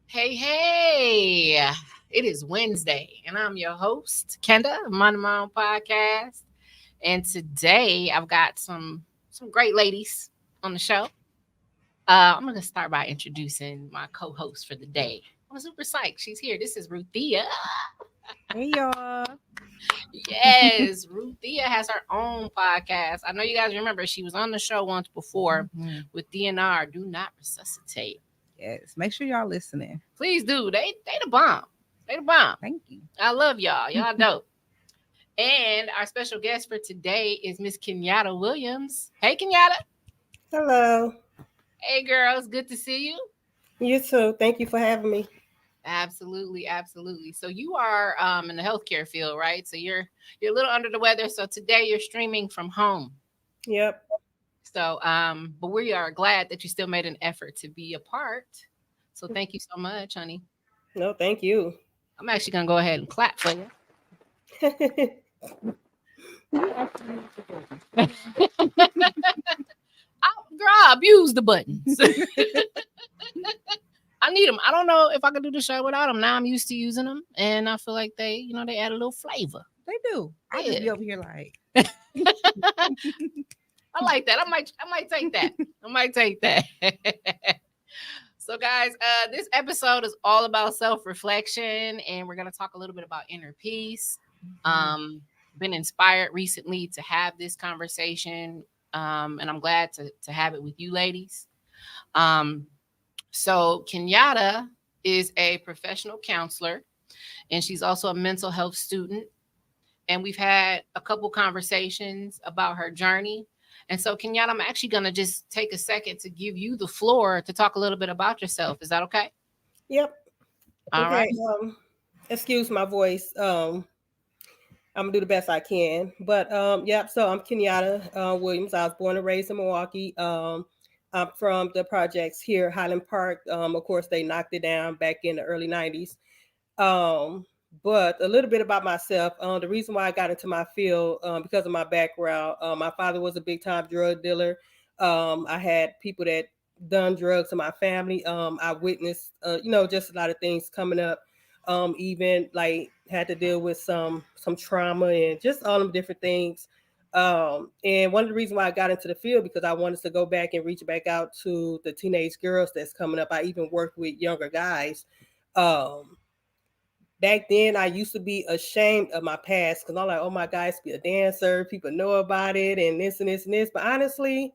Hey, hey, it is Wednesday, and I'm your host, Kenda, Mind My Own Podcast. And today I've got some great ladies on the show. I'm going to start by introducing my co host for the day. I'm super psyched. She's here. This is Ruthia. Hey y'all. Yes, Ruthia has her own podcast. I know you guys remember she was on the show once before Mhm. with DNR. Do not resuscitate. Yes. Make sure y'all listening. Please do. They the bomb. They the bomb. Thank you. I love y'all. Y'all dope. And our special guest for today is Miss Kenyatta Williams. Hey, Kenyatta. Hello. Hey, girls. Good to see you. You too. Thank you for having me. Absolutely, absolutely. So you are in the healthcare field, right? So you're a little under the weather. So today you're streaming from home. Yep. So, but we are glad that you still made an effort to be a part. So thank you so much, honey. No, thank you. I'm actually gonna go ahead and clap for you. Girl, I abuse the buttons. I need them. I don't know if I could do the show without them. Now I'm used to using them, and I feel like they add a little flavor. They do. I just Yeah, be over here like, I like that. I might take that. I might take that. So, guys, this episode is all about self reflection, and we're gonna talk a little bit about inner peace. Mhm. Um, been inspired recently to have this conversation, and I'm glad to have it with you, ladies. Um, So, Kenyatta is a professional counselor, and she's also a mental health student. And we've had a couple conversations about her journey. And so, Kenyatta, I'm actually going to just take a second to give you the floor to talk a little bit about yourself. Is that okay? Yep. All right. Okay. Excuse my voice. I'm gonna do the best I can. But yep. So I'm Kenyatta Williams. I was born and raised in Milwaukee. I'm from the projects here, Highland Park. Of course, they knocked it down back in the early '90s. Um, but a little bit about myself. The reason why I got into my field because of my background. My father was a big time drug dealer. I had people that done drugs in my family. I witnessed, just a lot of things coming up. Even like had to deal with some trauma and just all them different things. And one of the reasons why I got into the field because I wanted to go back and reach back out to the teenage girls that's coming up. I even worked with younger guys. Um, Back then I used to be ashamed of my past because I'm like, oh my God, I used to be a dancer. People know about it and this and this and this. But honestly,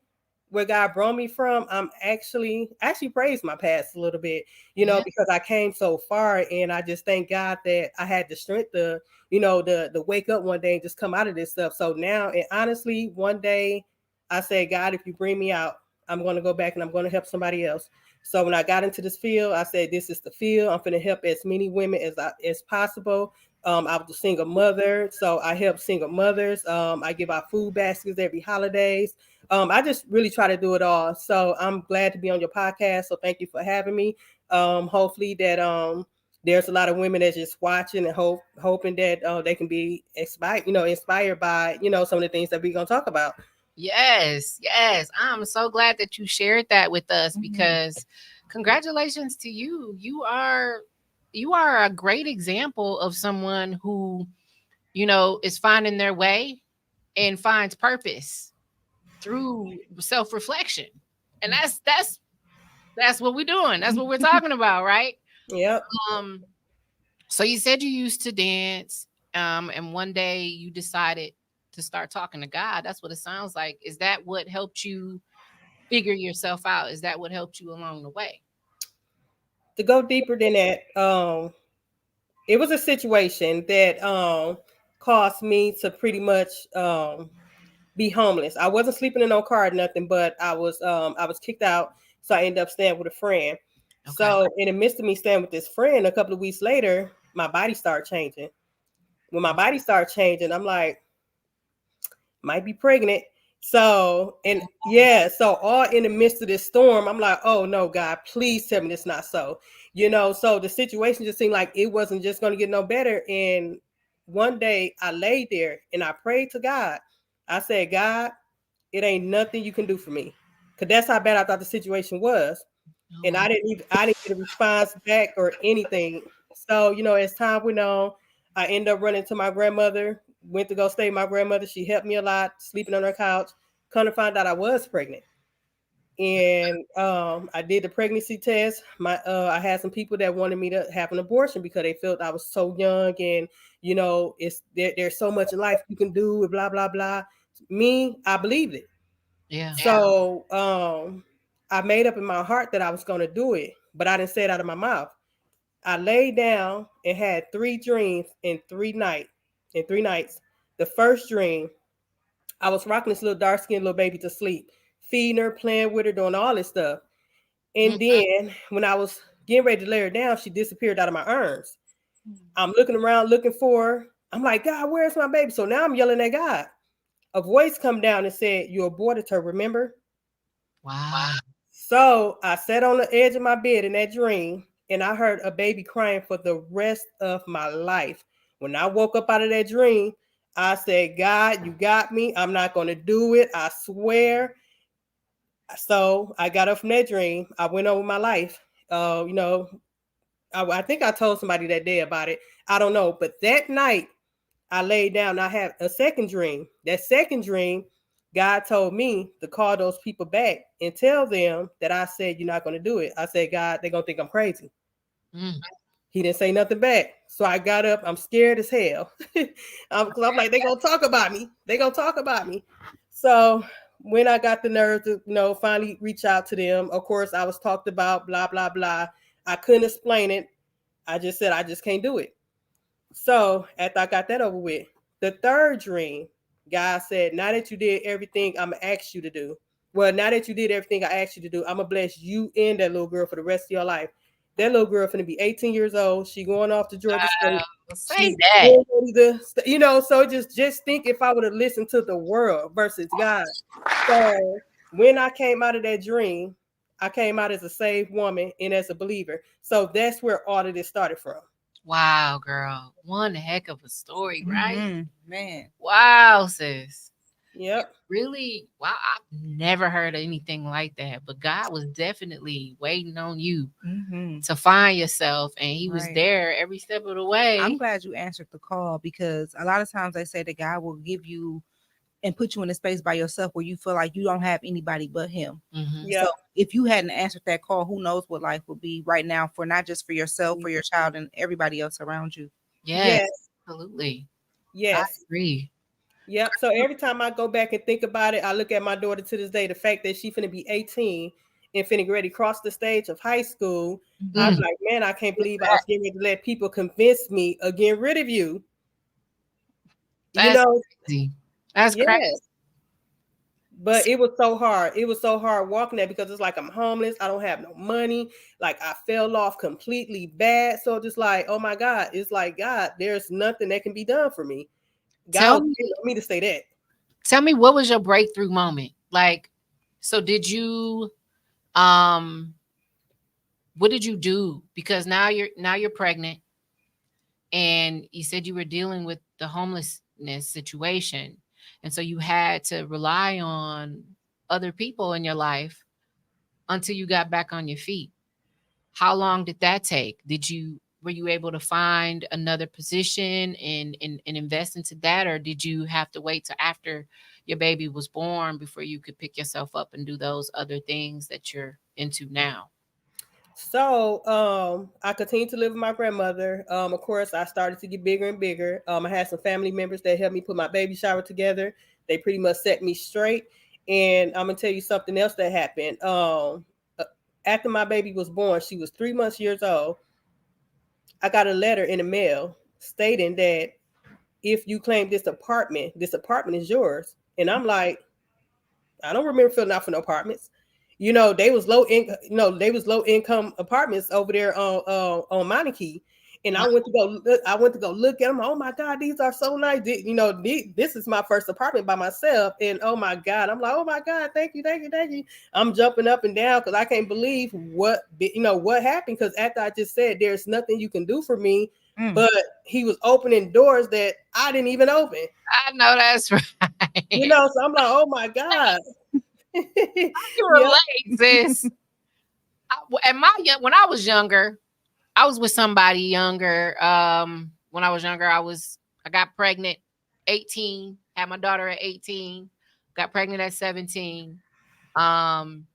where God brought me from, I'm actually praise my past a little bit, Yeah. because I came so far and I just thank God that I had the strength to, the wake up one day and just come out of this stuff. So now and honestly, one day I said, God, if you bring me out, I'm gonna go back and I'm gonna help somebody else. So when I got into this field, I said, "This is the field. I'm going to help as many women as possible." I was a single mother, so I help single mothers. I give out food baskets every holidays. I just really try to do it all. So I'm glad to be on your podcast. So thank you for having me. Hopefully that there's a lot of women that's just watching and hoping that they can be inspired by some of the things that we're gonna talk about. Yes. Yes. I'm so glad that you shared that with us Mhm. because congratulations to you. You are a great example of someone who, is finding their way and finds purpose through self-reflection. And that's what we're doing. That's what we're talking about, right? Yep. Um so you said you used to dance and one day you decided to start talking to God. That's what it sounds like. Is that what helped you figure yourself out? Is that what helped you along the way? To go deeper than that, it was a situation that caused me to pretty much be homeless. I wasn't sleeping in no car or nothing, but I was kicked out, so I ended up staying with a friend. Okay. So in the midst of me staying with this friend, a couple of weeks later, my body started changing. When my body started changing, I'm like, might be pregnant. So and yeah, so all in the midst of this storm, I'm like, oh no, God, please tell me it's not so. So the situation just seemed like it wasn't just gonna get no better. And one day I laid there and I prayed to God. I said, God, it ain't nothing you can do for me. Cause that's how bad I thought the situation was. Oh, and wow. I didn't get a response back or anything. So, as time went on, I ended up running to my grandmother, went to go stay with my grandmother. She helped me a lot, sleeping on her couch. Come to find out I was pregnant. And I did the pregnancy test. I had some people that wanted me to have an abortion because they felt I was so young, and there's so much in life you can do, and blah blah blah. Me, I believed it. Yeah. So I made up in my heart that I was going to do it, but I didn't say it out of my mouth. I laid down and had three dreams in 3 nights. In 3 nights, the first dream, I was rocking this little dark skinned little baby to sleep, feeding her, playing with her, doing all this stuff. And Mhm. then when I was getting ready to lay her down, she disappeared out of my arms. I'm looking around looking for her. I'm like, God, where's my baby? So now I'm yelling at God. A voice come down and said, you aborted her, remember? Wow. So I sat on the edge of my bed in that dream, and I heard a baby crying for the rest of my life. When I woke up out of that dream, I said, God, you got me. I'm not going to do it. I swear. So I got up from that dream. I went on with my life. Uh, you know, I think I told somebody that day about it. I don't know. But that night, I laid down. I had a second dream. That second dream, God told me to call those people back and tell them that I said, you're not going to do it. I said, God, they're going to think I'm crazy. Mm. He didn't say nothing back. So I got up. I'm scared as hell. I'm like, they're going to talk about me. They're going to talk about me. So when I got the nerve to, finally reach out to them, of course, I was talked about, blah, blah, blah. I couldn't explain it. I just said, I just can't do it. So after I got that over with, the third dream, God said, now that you did everything I'm going to ask you to do, well, now that you did everything I asked you to do, I'm going to bless you and that little girl for the rest of your life. That little girl finna be 18 years old. She going off to Georgia State. Say She that. ready to, so just think if I would have listened to the world versus God. So when I came out of that dream, I came out as a saved woman and as a believer. So that's where all of this started from. Wow, girl. One heck of a story, right? Man. Wow, sis. Yep. Really? Wow. I've never heard of anything like that. But God was definitely waiting on you Mm-hmm. to find yourself, and He was Right. there every step of the I'm way. glad you answered the call because a lot of times they say that God will give you and put you in a space by yourself where you feel like you don't have anybody but Him. Hmm. So Yep. if you hadn't answered that call, who knows what life would be right now for not just for yourself, for your child, and everybody else around you. Yes, Yes. absolutely. I Yes. agree. Yep. So every time I go back and think about it, I look at my daughter to this day. The fact that she finna be 18 and finna get ready to cross the stage of high school, I'm Mm. like, man, I can't believe I was getting ready to let people convince me of getting rid of you. You That's know, crazy. That's crazy. yes. But it was so hard. It was so hard walking that because it's like I'm homeless. I don't have no money. Like I fell off completely bad. So just like, oh my God, it's like God, there's nothing that can be done for me. God Tell was me, waiting on me to say that. tell me, what was your breakthrough moment? Like, so did you, um, what did you do? Because now you're pregnant, and you said you were dealing with the homelessness situation, and so you had to rely on other people in your life until you got back on your feet. How long did that take? Were you able to find another position and invest into that, or did you have to wait till after your baby was born before you could pick yourself up and do those other things that you're into now? So I continued to live with my grandmother. Of course, I started to get bigger and bigger. I had some family members that helped me put my baby shower together. They pretty much set me straight. And I'm gonna tell you something else that happened. Uh, After my baby was born, she was 3 months years old. I got a letter in the mail stating that if you claim this apartment is yours. And I'm like, I don't remember filling out for no apartments. They was low income. They was low income apartments over there on Monarchy. And Wow. I went to go look at them. Oh my God, these are so nice. This is my first apartment by myself. And oh my God, I'm like, oh my God, thank you, thank you, thank you. I'm jumping up and down because I can't believe what happened. Because after I just said there's nothing you can do for me, Mm. but he was opening doors that I didn't even open. I know that's right. So I'm like, oh my God. You Yep. relate, sis. When I was younger, I was with somebody younger. When I was younger, I got pregnant 18, had my daughter at 18, got pregnant at 17. Um,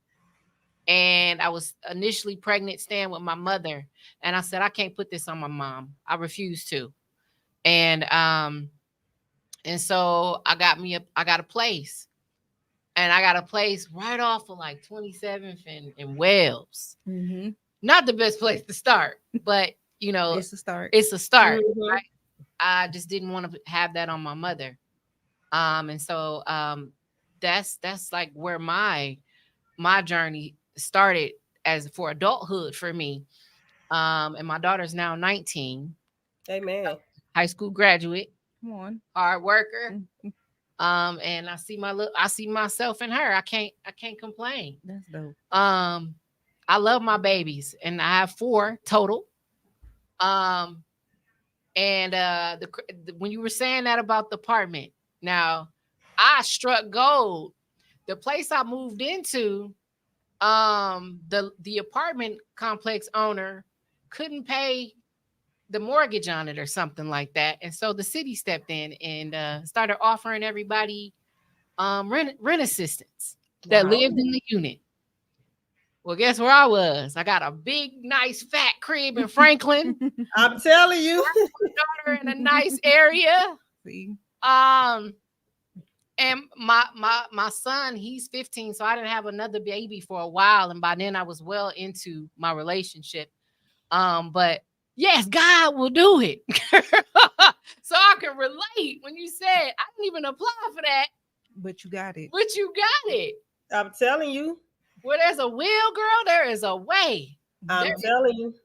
and I was initially pregnant staying with my mother. And I said, I can't put this on my mom. I refuse to. And so I got a place. And I got a place right off of like 27th and Wells. Mm-hmm. Not the best place to start, but you know, It's a start. it's a start. Mhm. Right? I just didn't want to have that on my mother. And so that's like where my journey started as for adulthood for me. And my daughter's now 19, Amen. high school graduate, Come on. hard worker. Mhm. And I see myself in her. I can't complain. That's dope. I love my babies, and I have 4 total. Um, and when you were saying that about the apartment, now I struck gold. The place I moved into, the apartment complex owner couldn't pay the mortgage on it or something like that, and so the city stepped in and started offering everybody rent assistance that Wow. lived in the unit. Well, guess where I was? I got a big, nice, fat crib in Franklin, I'm telling you. daughter in a nice area. See? Um, and my son, he's 15, so I didn't have another baby for a while, and by then I was well into my relationship. But yes, God will do it. So I can relate when you said I didn't even apply for that, But you got it. but you got it. I'm telling you. Where there's a will, girl, there is a way. I'm There- telling you.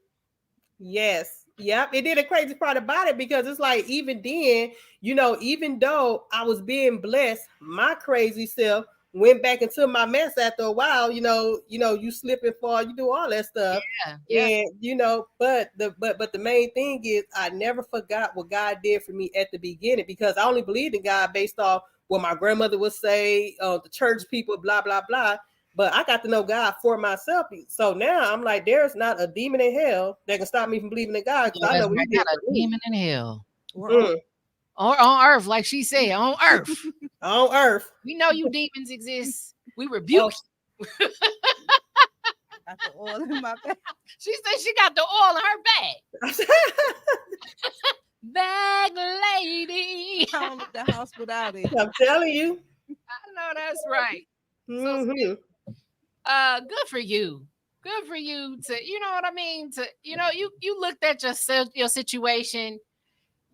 Yes. Yep. It did a crazy part about it because it's like even then, even though I was being blessed, my crazy self went back into my mess after a while. You slip and fall, you do all that stuff. yeah. And but the main thing is I never forgot what God did for me at the beginning because I only believed in God based off what my grandmother would say, the church people, blah, blah, blah. But I got to know God for myself. So now I'm like, there's not a demon in hell that can stop me from believing in God because Yeah, I know that's what right. he did Not a for me. demon in hell. Or on. Mm, Or on earth, like she said, on earth. on earth. We know you demons exist. We Oh, rebuke you. Got the oil in my back. She said she got the oil in her bag. Bag lady. I don't leave the house without it. I'm telling you. I know that's right. So Mhm. good for you. Good for you to, you know what I mean? To, you looked at your situation.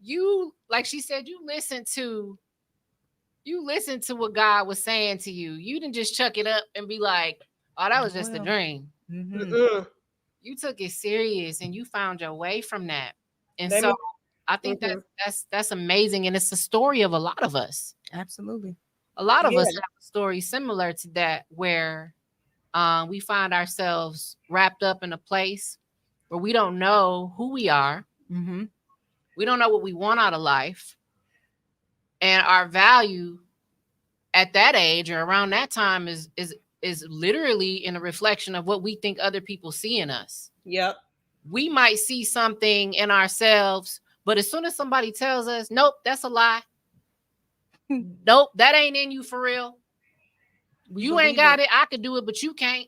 You, like she said, you listened to what God was saying to you. You didn't just chuck it up and be like, oh, that was just a Well. dream. Mm-hmm. Mm-mm. You took it serious and you found your way from that. And Let so me. I think Mhm. that's amazing. And it's a story of a lot of us. Absolutely. A lot of Yeah. us have a story similar to that where we find ourselves wrapped up in a place where we don't know who we are. Mm-hmm. We don't know what we want out of life. And our value at that age or around that time is literally in a reflection of what we think other people see in us. Yep. We might see something in ourselves, but as soon as somebody tells us, nope, that's a lie. Nope, that ain't in you for real. You ain't got it. I could do it, but you can't.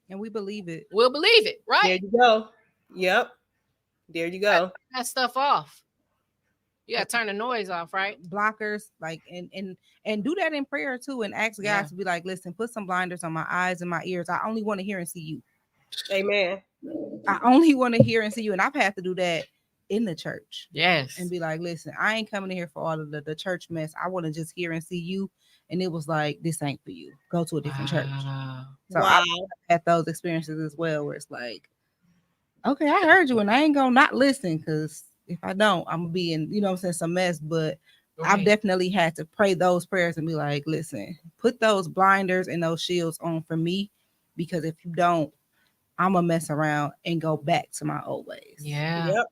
And we believe it. We'll believe it, There right? you go. Yep. There you go. Turn that stuff off. You gotta turn the noise off, right? Blockers, like and do that in prayer too, and ask God Yeah. to be like, listen, put some blinders on my eyes and my ears. I only want to hear and see you. Amen. I only want to hear and see you. And I've had to do that in the church Yes. and be like, listen, I ain't coming in here for all of the church mess. I want to just hear and see you. And it was like, this ain't for you. Go to a different church. Wow. So Wow. I've had those experiences as well, where it's like, okay, I heard you, and I ain't gonna not listen, because if I don't, I'm gonna be in, I'm saying, some mess. But I've Right. definitely had to pray those prayers and be like, listen, put those blinders and those shields on for me, because if you don't, I'm gonna mess around and go back to my old ways. Yeah. Yep.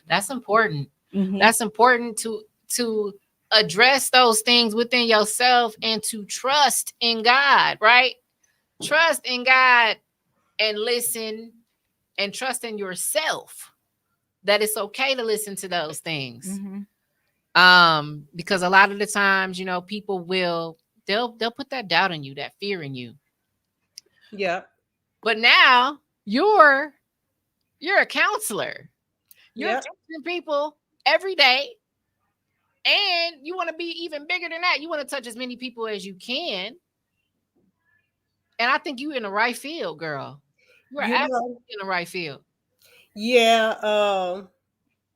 That's important. Mhm. That's important to address those things within yourself and to trust in God, right? Trust in God and listen and trust in yourself that it's okay to listen to those things. Mm-hmm. Because a lot of the times, you know, people will they'll put that doubt in you, that fear in you. Yeah. But now you're a counselor. You're Yep. teaching people every day, and you want to be even bigger than that. You want to touch as many people as you can. And I think you're in the right field, girl. You are You absolutely know. in the right field. Yeah.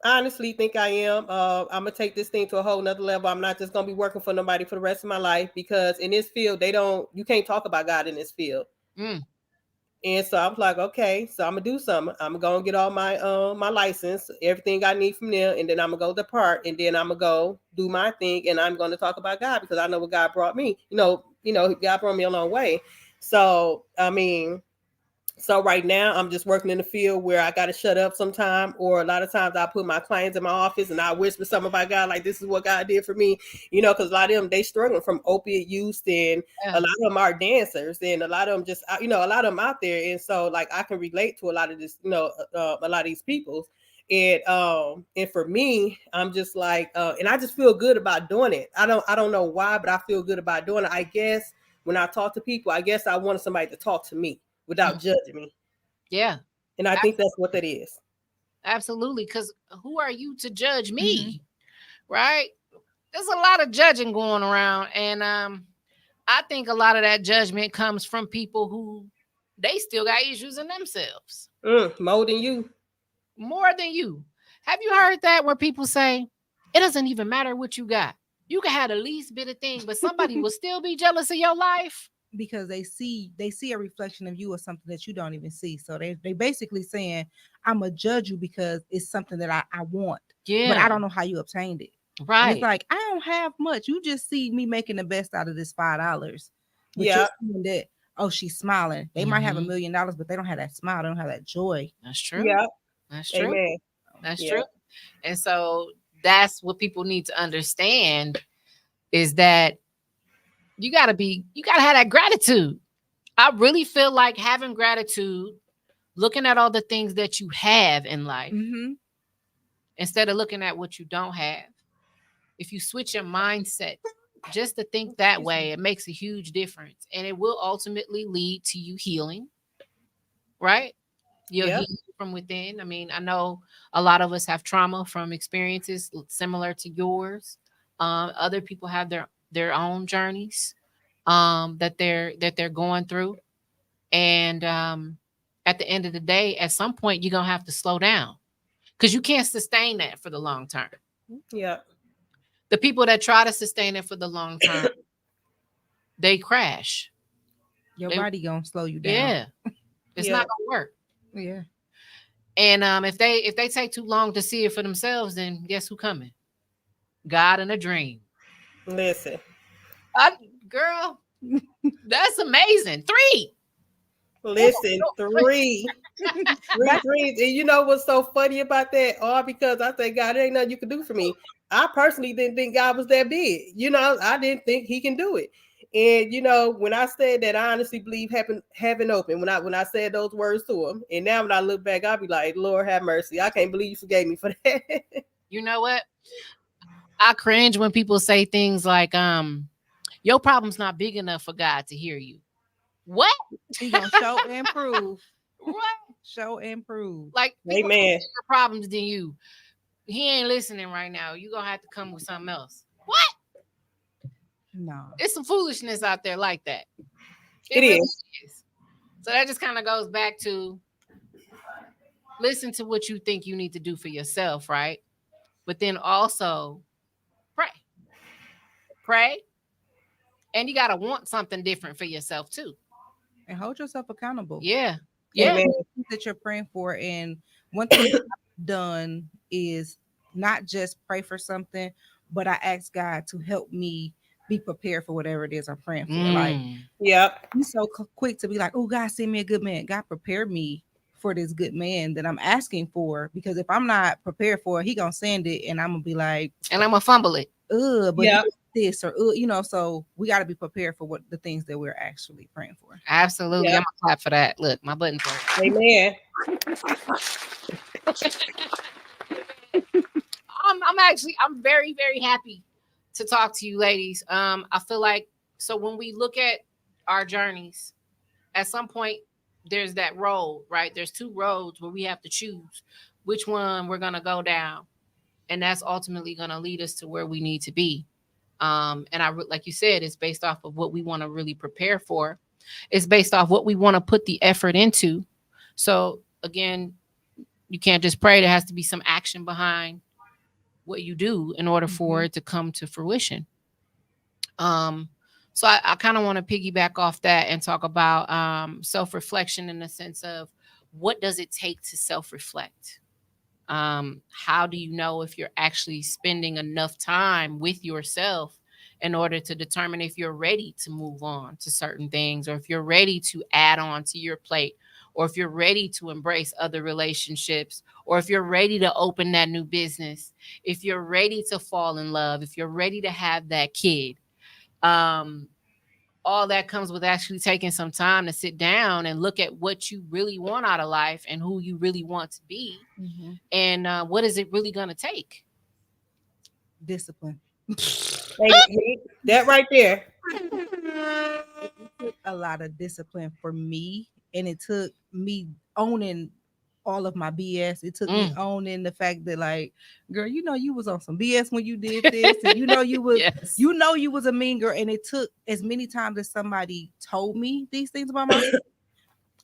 I honestly think I am. I'm gonna take this thing to a whole nother level. I'm not just gonna be working for nobody for the rest of my life, because in this field you can't talk about God in this field. Mm, And so I'm like, okay, so I'm gonna do something. I'm gonna get all my license, everything I need from there, and then I'm gonna go to the park, and then I'm gonna go do my thing, and I'm gonna talk about God, because I know what God brought me. God brought me a long way. So I mean, so right now I'm just working in the field where I got to shut up sometime, or a lot of times I put my clients in my office and I whisper something about God, like this is what God did for me, because a lot of them, they struggling from opiate use, and yeah. a lot of them are dancers, and a lot of them just, a lot of them out there, and so like I can relate to a lot of this, a lot of these people, and for me, I'm just like, and I just feel good about doing it. I don't know why, but I feel good about doing it. I guess when I talk to people, I guess I wanted somebody to talk to me without Mm, judging me. yeah. And I think that's what that is. Absolutely. Because who are you to judge Mm-hmm. me? Right? There's a lot of judging going around. And I think a lot of that judgment comes from people who they still got issues in themselves More than you. more than you. Have you heard that where people say, it doesn't even matter what you got? You can have the least bit of thing, but somebody will still be jealous of your life. Because they see a reflection of you or something that you don't even see. So they basically saying, I'm gonna judge you because it's something that I want, but Yeah. I don't know how you obtained it. And it's Right. like, I don't have much. You just see me making the best out of this $5. But you're Yeah. seeing that, oh, she's smiling. They might have Hmm. $1,000,000, but they don't have that smile, they don't have that joy. That's true. Yeah. That's true. Amen. That's Yeah. true. And so that's what people need to understand is that you gotta have that gratitude. I really feel like having gratitude, looking at all the things that you have in life Mm-hmm. instead of looking at what you don't have. If you switch your mindset just to think that Excuse way, me. it makes a huge difference. And it will ultimately lead to you healing, right? You'll Yeah. heal from within. I mean, I know a lot of us have trauma from experiences similar to yours. Other people have their own journeys that they're going through, and at the end of the day, at some point, you're gonna have to slow down because you can't sustain that for the long term. Yeah. The people that try to sustain it for the long term, they crash. Your They, body gonna slow you down. yeah, it's Yeah. not gonna work. Yeah. And if they take too long to see it for themselves, then guess who coming? God in a dream. Listen. I, girl, that's amazing. Three. Woo, Listen. woo. Three That dreams. And you know what's so funny about that? All because I say, God, there ain't nothing you can do for me. I personally didn't think God was that big. I didn't think he can do it. And when I said that, I honestly believe heaven open when I said those words to him. And now when I look back, I'll be like, Lord have mercy. I can't believe you forgave me for that. You know what? I cringe when people say things like, your problem's not big enough for God to hear you. What? he gonna show and prove. What? Show and prove. Like people got Amen. bigger problems than you. He ain't listening right now. You gonna have to come with something else. What? No. It's some foolishness out there like that. It It really is. is. So that just kind of goes back to listen to what you think you need to do for yourself, right? But then also pray. Pray. And you gotta want something different for yourself too. And hold yourself accountable. Yeah. And Yeah. Amen. that you're praying for. And one thing I've done is not just pray for something, but I ask God to help me be prepared for whatever it is I'm praying for. Like, Mm. Yep. he's so quick to be like, oh, God, send me a good man. God, prepare me for this good man that I'm asking for. Because if I'm not prepared for it, he gonna send it, and I'm gonna be like, And I'm gonna fumble it. but he Yep. this or so we got to be prepared for what the things that we're actually praying for. Absolutely. Yeah. I'm gonna clap for that. Look, my button's working. Amen. I'm very, very happy to talk to you ladies. I feel like, so when we look at our journeys, at some point there's that road, right? There's two roads where we have to choose which one we're gonna go down, and that's ultimately gonna lead us to where we need to be. And like you said, it's based off of what we want to really prepare for. It's based off what we want to put the effort into. So again, you can't just pray. There has to be some action behind what you do in order for it to come to fruition. Um, so I kind of want to piggyback off that and talk about self-reflection in the sense of, what does it take to self-reflect? How do you know if you're actually spending enough time with yourself in order to determine if you're ready to move on to certain things, or if you're ready to add on to your plate, or if you're ready to embrace other relationships, or if you're ready to open that new business, if you're ready to fall in love, if you're ready to have that kid. Um, all that comes with actually taking some time to sit down and look at what you really want out of life and who you really want to be, and what is it really going to take? Discipline. That right there. It took a lot of discipline for me, and it took me owning all of my BS. It took me owning the fact that, like, girl, you was on some BS when you did this, and you was Yes. you was a mean girl. And it took as many times as somebody told me these things about myself,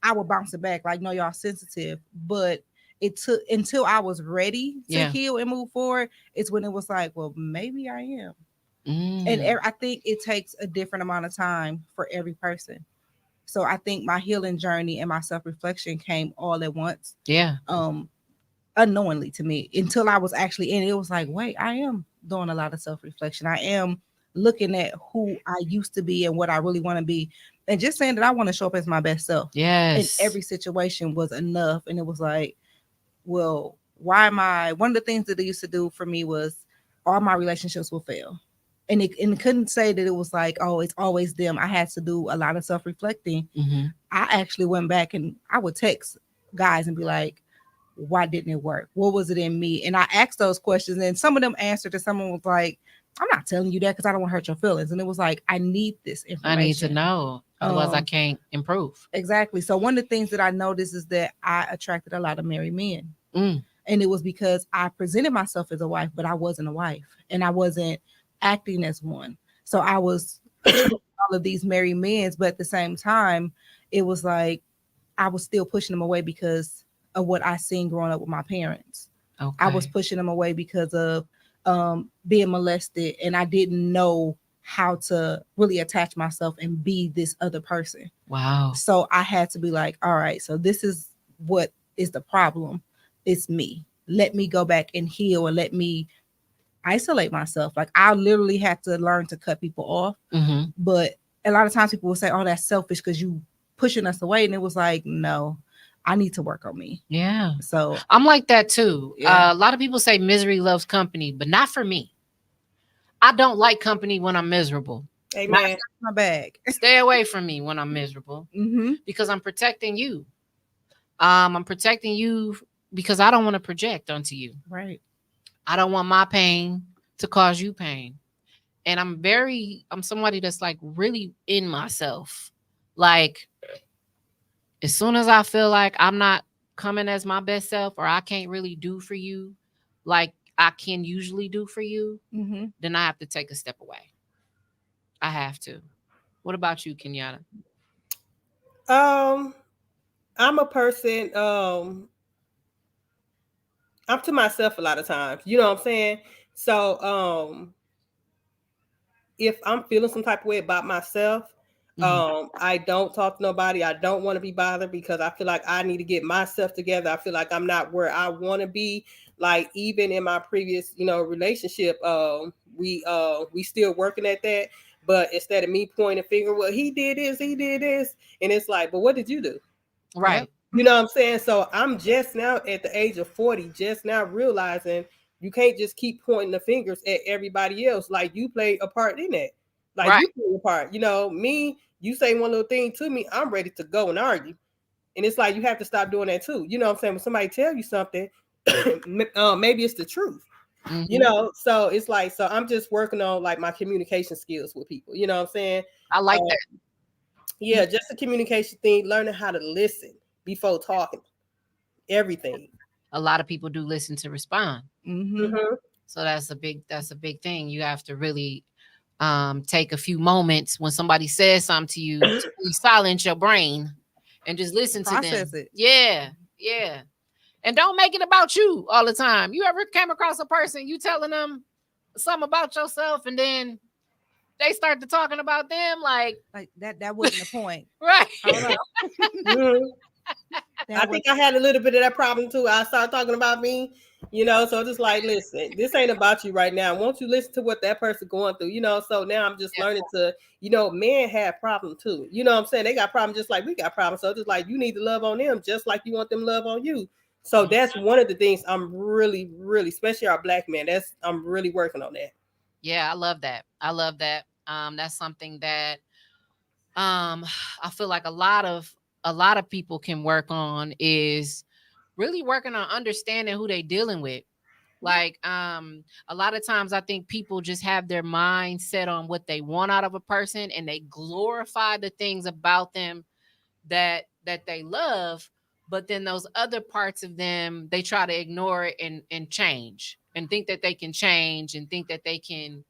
I would bounce it back like, no, y'all sensitive. But it took until I was ready to heal and move forward. It's when it was like, well, maybe I am. And I think it takes a different amount of time for every person. So I think my healing journey and my self-reflection came all at once. Yeah. Unknowingly to me, until I was actually in it. It was like, wait, I am doing a lot of self-reflection. I am looking at who I used to be and what I really want to be. And just saying that I want to show up as my best self. Yes. In every situation was enough. And it was like, well, why am I? One of the things that they used to do for me was all my relationships will fail. And it couldn't say that it was like, oh, it's always them. I had to do a lot of self-reflecting. I actually went back and I would text guys and be like, why didn't it work? What was it in me? And I asked those questions, and some of them answered, and someone was like, I'm not telling you that because I don't want to hurt your feelings. And it was like, I need this information. I need to know. Otherwise, I can't improve. Exactly. So one of the things that I noticed is that I attracted a lot of married men. And it was because I presented myself as a wife, but I wasn't a wife, and I wasn't acting as one. So I was all of these married men, but at the same time, it was like I was still pushing them away because of what I seen growing up with my parents. Okay. I was pushing them away because of being molested, and I didn't know how to really attach myself and be this other person. Wow. So I had to be like, all right, so this is what is the problem. It's me. Let me go back and heal, and let me isolate myself. Like, I literally had to learn to cut people off. But a lot of times people will say, oh, that's selfish because you pushing us away. And it was like, no, I need to work on me. Yeah. So I'm like that too. A lot of people say misery loves company, but not for me. I don't like company when I'm miserable. Amen. Not my bag. Stay away from me when I'm miserable, because I'm protecting you. I'm protecting you because I don't want to project onto you. Right. I don't want my pain to cause you pain. And I'm somebody that's like really in myself. Like, as soon as I feel like I'm not coming as my best self, or I can't really do for you like I can usually do for you, then I have to take a step away. I have to. What about you, Kenyatta? I'm a person, I'm to myself a lot of times. You know what I'm saying? So if I'm feeling some type of way about myself, I don't talk to nobody. I don't want to be bothered because I feel like I need to get myself together. I feel like I'm not where I want to be. Like, even in my previous, relationship, we still working at that. But instead of me pointing a finger, well, he did this, and it's like, but what did you do? Right. You know what I'm saying? So I'm just now at the age of 40, just now realizing, You can't just keep pointing the fingers at everybody else. Like, you play a part in that. Like, Right. you play a part. Me, you say one little thing to me, I'm ready to go and argue. And it's like, you have to stop doing that too. You know what I'm saying? When somebody tell you something, maybe it's the truth. So it's like, so I'm just working on like my communication skills with people. You know what I'm saying? I like Uh, that. yeah, just the communication thing, learning how to listen before talking. Everything. A lot of people do listen to respond. Mm-hmm. Mm-hmm. So that's a big thing. You have to really take a few moments when somebody says something to you to really silence your brain and just listen to them. Process it. Yeah, yeah. And don't make it about you all the time. You ever came across a person, you telling them something about yourself, and then they start to talking about them, like That wasn't the point. right. Hold on. Mm-hmm. I That was think I had a little bit of that problem too. I started talking about me, so just like, listen, this ain't about you right now. Won't you listen to what that person going through? So now I'm just Yeah. learning to, men have problems too. You know what I'm saying? They got problems just like we got problems. So just like, you need to love on them just like you want them to love on you. So that's one of the things I'm really, really, especially our Black men. I'm really working on that. Yeah, I love that. I love that. That's something that um I feel like a lot of people can work on is really working on understanding who they dealing with. Like a lot of times I think people just have their mind set on what they want out of a person, and they glorify the things about them that they love, but then those other parts of them they try to ignore it and change and think that they can change and think that they can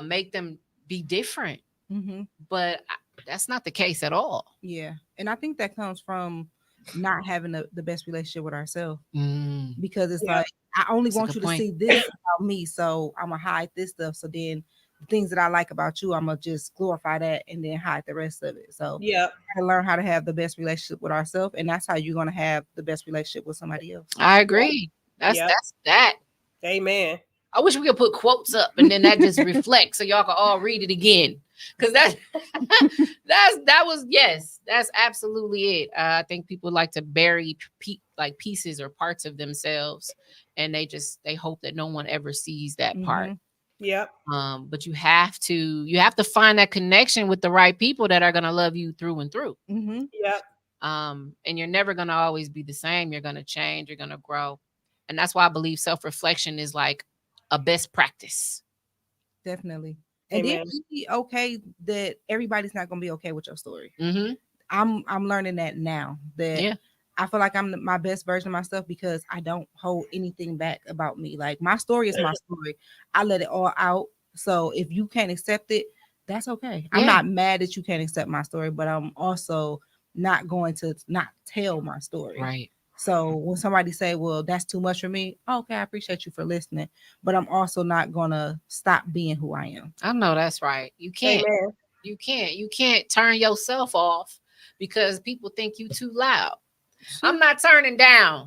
make them be different. mm-hmm. But that's not the case at all. Yeah. And I think that comes from not having the best relationship with ourselves, Mm, because it's Yeah. like, I only that's a want good you to point. see this about me, so I'm gonna hide this stuff. So then the things that I like about you, I'm gonna just glorify that and then hide the rest of it. So Yeah. we gotta learn how to have the best relationship with ourselves, and that's how you're gonna have the best relationship with somebody else. I Yeah. agree. That's Yeah. that's that. Amen. I wish we could put quotes up and then that just reflects so y'all can all read it again. Cause that's that was yes, that's absolutely it. I think people like to bury like pieces or parts of themselves, and they hope that no one ever sees that part. Mm-hmm. Yep. But you have to find that connection with the right people that are gonna love you through and through. Mm-hmm. Yep. And you're never gonna always be the same. You're gonna change. You're gonna grow, and that's why I believe self reflection is like a best practice. Definitely. And then Amen. be okay that everybody's not gonna be okay with your story. Mm-hmm. I'm learning that now, that Yeah. I feel like I'm my best version of myself because I don't hold anything back about me. Like, my story is my story. I let it all out. So if you can't accept it, that's okay. I'm Yeah. not mad that you can't accept my story, but I'm also not going to not tell my story. Right. So when somebody say, "Well, that's too much for me," okay, I appreciate you for listening, but I'm also not gonna stop being who I am. I know that's right. You can't. Amen. You can't. You can't turn yourself off because people think you too loud. I'm not turning down.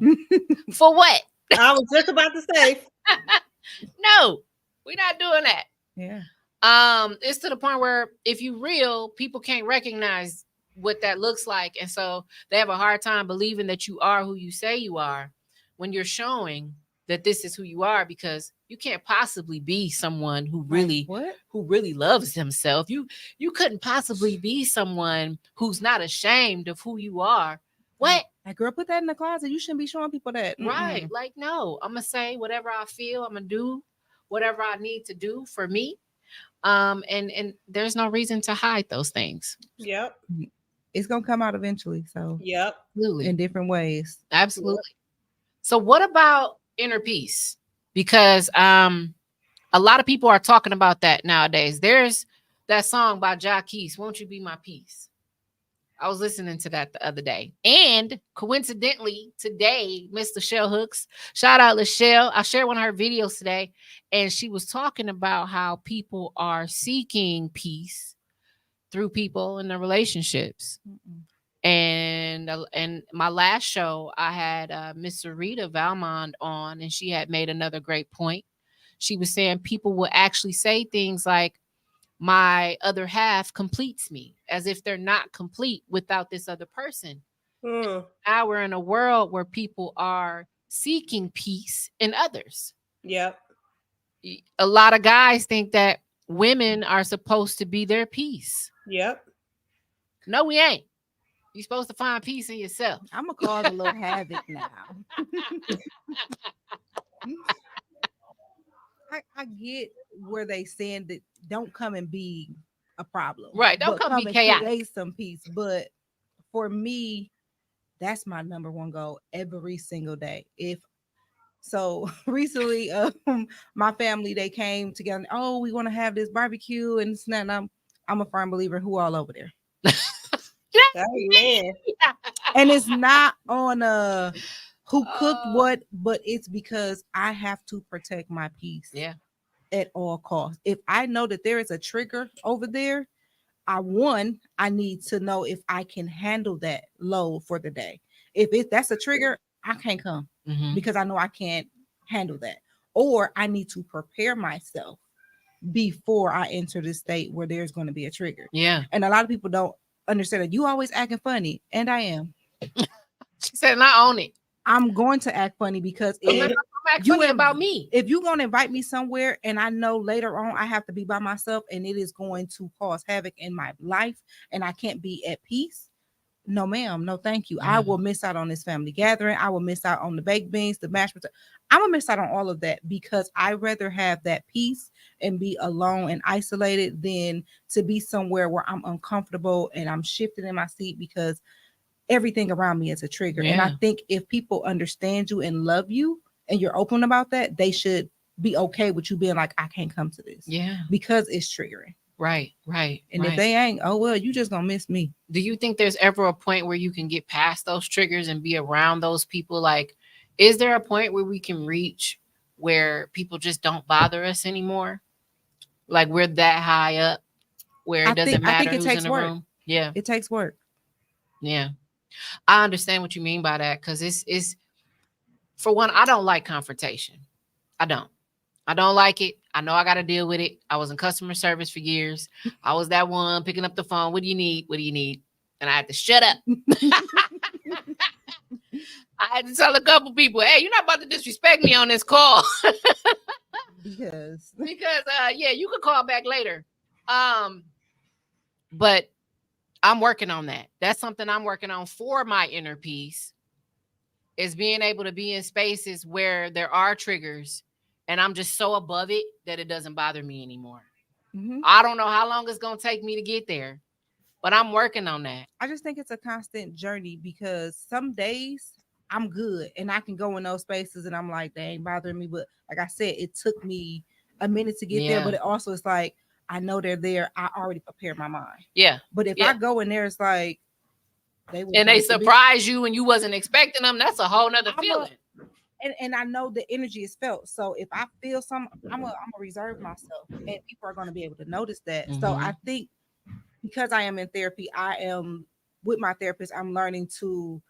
For what? I was just about to say. No, we're not doing that. Yeah. It's to the point where if you real, people can't recognize what that looks like, and so they have a hard time believing that you are who you say you are when you're showing that this is who you are, because you can't possibly be someone who really What? who really loves himself. You couldn't possibly be someone who's not ashamed of who you are. What? Like, girl, put that in the closet. You shouldn't be showing people that. Right. Like, no, I'm gonna say whatever I feel. I'm gonna do whatever I need to do for me. And there's no reason to hide those things. Yep. It's gonna come out eventually. So Yep. Absolutely. in different ways. Absolutely. So what about inner peace? Because a lot of people are talking about that nowadays. There's that song by Jacquees, "Won't You Be My Peace?" I was listening to that the other day. And coincidentally, today, Miss Lachelle Hooks, shout out Lachelle. I shared one of her videos today, and she was talking about how people are seeking peace through people in their relationships. And my last show, I had Miss Rita Valmond on, and she had made another great point. She was saying people will actually say things like, "My other half completes me," as if they're not complete without this other person. Mm. Now we're in a world where people are seeking peace in others. Yep. A lot of guys think that women are supposed to be their peace. Yep. No, we ain't. You're supposed to find peace in yourself. I'm gonna cause a little havoc now. I get where they saying that don't come and be a problem, Right. Don't but come be come and chaotic. create some peace. But for me, that's my number one goal every single day. If so, recently, my family they came together. Oh, we want to have this barbecue and this and that. And I'm a firm believer who all over there, Amen. and it's not on who cooked Uh, what, but it's because I have to protect my peace yeah. at all costs. If I know that there is a trigger over there, I need to know if I can handle that load for the day. If that's a trigger, I can't come because I know I can't handle that. Or I need to prepare myself before I enter the state where there's going to be a trigger. Yeah. And a lot of people don't understand that you always acting funny, and I am. She said, and I own it. I'm going to act funny because I'm if act funny about me. if you're going to invite me somewhere and I know later on I have to be by myself and it is going to cause havoc in my life and I can't be at peace, no ma'am, no thank you. I will miss out on this family gathering. I will miss out on the baked beans, the mashed potatoes. I'm gonna miss out on all of that because I rather have that peace and be alone and isolated than to be somewhere where I'm uncomfortable and I'm shifting in my seat because everything around me is a trigger. And I think if people understand you and love you and you're open about that, they should be okay with you being like, I can't come to this. Yeah. Because it's triggering. Right. And if they ain't, oh well, you just gonna miss me. Do you think there's ever a point where you can get past those triggers and be around those people? Like, is there a point where we can reach where people just don't bother us anymore? Like we're that high up where it doesn't matter who's in the room? Yeah. It takes work. Yeah. I understand what you mean by that because it's for one, I don't like confrontation. I don't like it. I know I got to deal with it. I was in customer service for years. I was that one picking up the phone. What do you need? What do you need? And I had to shut up. I had to tell a couple people, hey, you're not about to disrespect me on this call. because yeah, you could call back later. But I'm working on that. That's something I'm working on for my inner peace is being able to be in spaces where there are triggers and I'm just so above it that it doesn't bother me anymore. I don't know how long it's going to take me to get there, but I'm working on that. I just think it's a constant journey because some days I'm good and I can go in those spaces and I'm like, they ain't bothering me. But like I said, it took me a minute to get there, but it also is like, I know they're there. I already prepared my mind. Yeah. But if I go in there, it's like, they surprise you and you wasn't expecting them, that's a whole nother feeling. And I know the energy is felt. So if I feel something, I'm gonna reserve myself, and people are gonna be able to notice that. So I think because I am in therapy, I am with my therapist. I'm learning to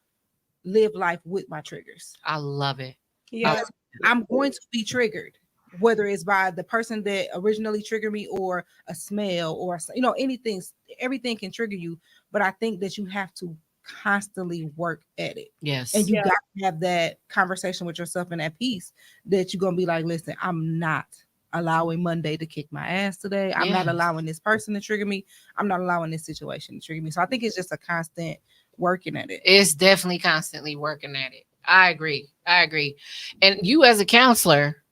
live life with my triggers. I love it. Yeah, I'm going to be triggered, whether it's by the person that originally triggered me or a smell or anything. Everything can trigger you, but I think that you have to constantly work at it. Yes. And you got to have that conversation with yourself and that peace that you're going to be like, listen, I'm not allowing Monday to kick my ass today. I'm not allowing this person to trigger me. I'm not allowing this situation to trigger me. So I think it's just a constant working at it. It's definitely constantly working at it. I agree. And you as a counselor,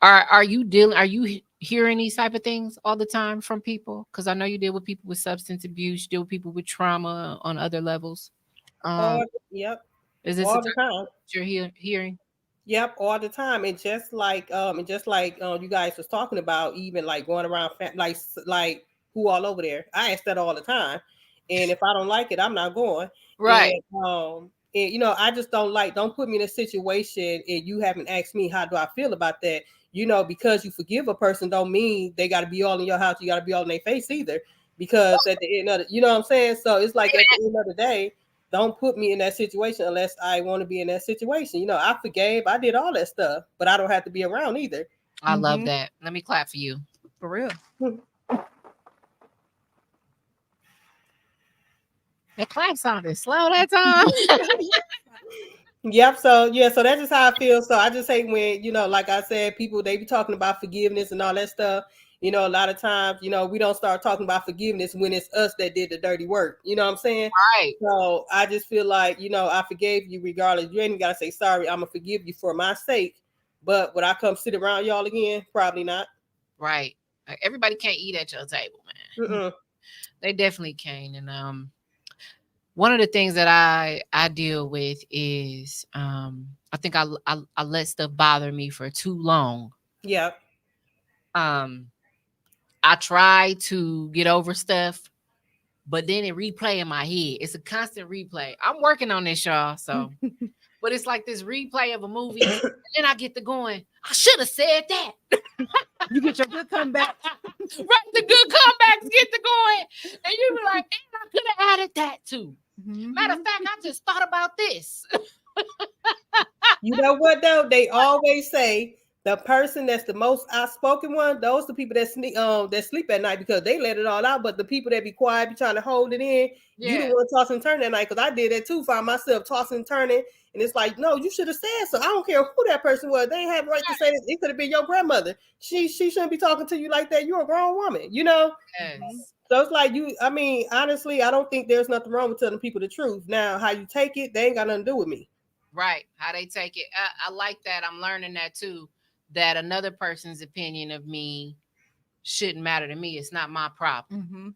are you hearing these type of things all the time from people? Because I know you deal with people with substance abuse, you deal with people with trauma on other levels. Yep. Is this all the time you're hearing? Yep, all the time. And just like you guys was talking about, even like going around like who all over there. I ask that all the time. And if I don't like it, I'm not going. Right. And I just don't put me in a situation and you haven't asked me how do I feel about that. Because you forgive a person don't mean they got to be all in your house. You got to be all in their face either. Because at the end of it, you know what I'm saying? So it's like at the end of the day, don't put me in that situation unless I want to be in that situation. I forgave, I did all that stuff, but I don't have to be around either. I love that. Let me clap for you. For real. That clap sounded slow that time. Yep. So yeah, so that's just how I feel. So I just hate when, like I said, people they be talking about forgiveness and all that stuff. A lot of times, we don't start talking about forgiveness when it's us that did the dirty work. You know what I'm saying? Right. So I just feel like, I forgave you regardless. You ain't gotta say sorry. I'm gonna forgive you for my sake. But would I come sit around y'all again? Probably not. Right. Everybody can't eat at your table, man. Mm-mm. They definitely can. And one of the things that I deal with is I think I let stuff bother me for too long. Yeah. Um I try to get over stuff, but then it replay in my head. It's a constant replay. I'm working on this, y'all. So, but it's like this replay of a movie, and then I get to going. I should have said that. You get your good comeback. Right, the good comebacks get to going, and you be like, "Man, I could have added that too." Matter of fact, I just thought about this. You know what though? They always say the person that's the most outspoken one, those the people that sleep at night because they let it all out. But the people that be quiet, be trying to hold it in, you the Yeah, one tossing and turning at night. Because I did that too, find myself tossing and turning. And it's like, no, you should have said so. I don't care who that person was. They have right to say that. It could have been your grandmother. She shouldn't be talking to you like that. You're a grown woman. yes, So it's like I mean, honestly, I don't think there's nothing wrong with telling people the truth. Now, how you take it, they ain't got nothing to do with me. right. How they take it. I like that. I'm learning that too. That another person's opinion of me shouldn't matter to me. It's not my problem.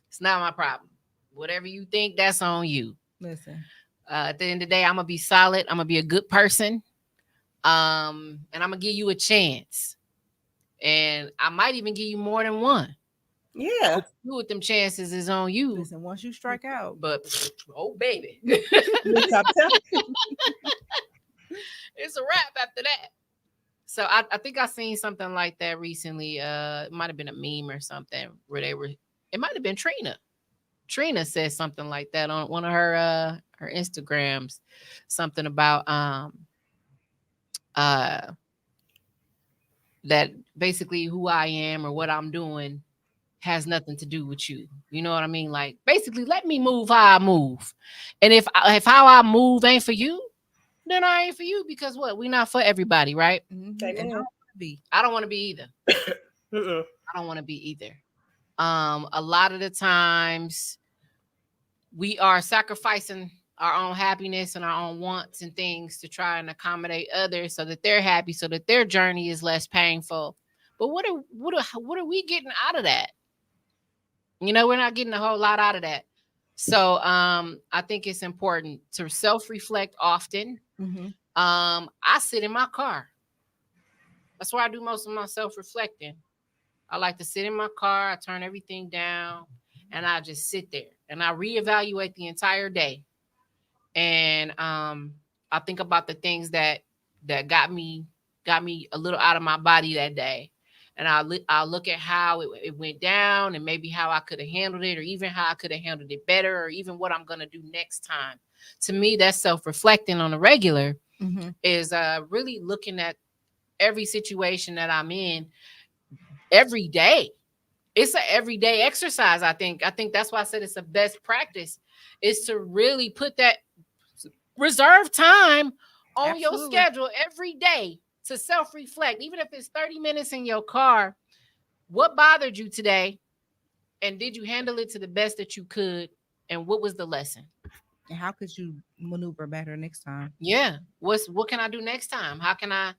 It's not my problem. Whatever you think, that's on you. Listen. At the end of the day, I'm gonna be solid. I'm gonna be a good person. And I'm gonna give you a chance. And I might even give you more than one. Yeah. What you do with them chances is on you. Listen, once you strike out. But oh baby, Stop telling. it's a wrap after that. So I think I seen something like that recently. It might have been a meme or something where they were. It might have been Trina. Trina said something like that on one of her Instagrams. Something about uh that basically who I am or what I'm doing has nothing to do with you. You know what I mean? Like basically let me move how I move. And if how I move ain't for you, then I ain't for you because what? We not for everybody, right? And Amen. I don't want to be. I don't want to be either. Mm-mm. I don't want to be either. A lot of the times we are sacrificing our own happiness and our own wants and things to try and accommodate others so that they're happy, so that their journey is less painful. But what are we getting out of that? We're not getting a whole lot out of that. So I think it's important to self-reflect often. I sit in my car. That's where I do most of my self-reflecting. I like to sit in my car, I turn everything down, and I just sit there and I reevaluate the entire day. And I think about the things that got me a little out of my body that day. And I'll look at how it went down and maybe how I could have handled it or even how I could have handled it better or even what I'm going to do next time. To me, that's self-reflecting on a regular is really looking at every situation that I'm in every day. It's an everyday exercise. I think that's why I said it's the best practice is to really put that reserve time on your Absolutely. schedule every day to self-reflect, even if it's 30 minutes in your car. What bothered you today? And did you handle it to the best that you could? And what was the lesson? And how could you maneuver better next time? Yeah. What can I do next time? How can I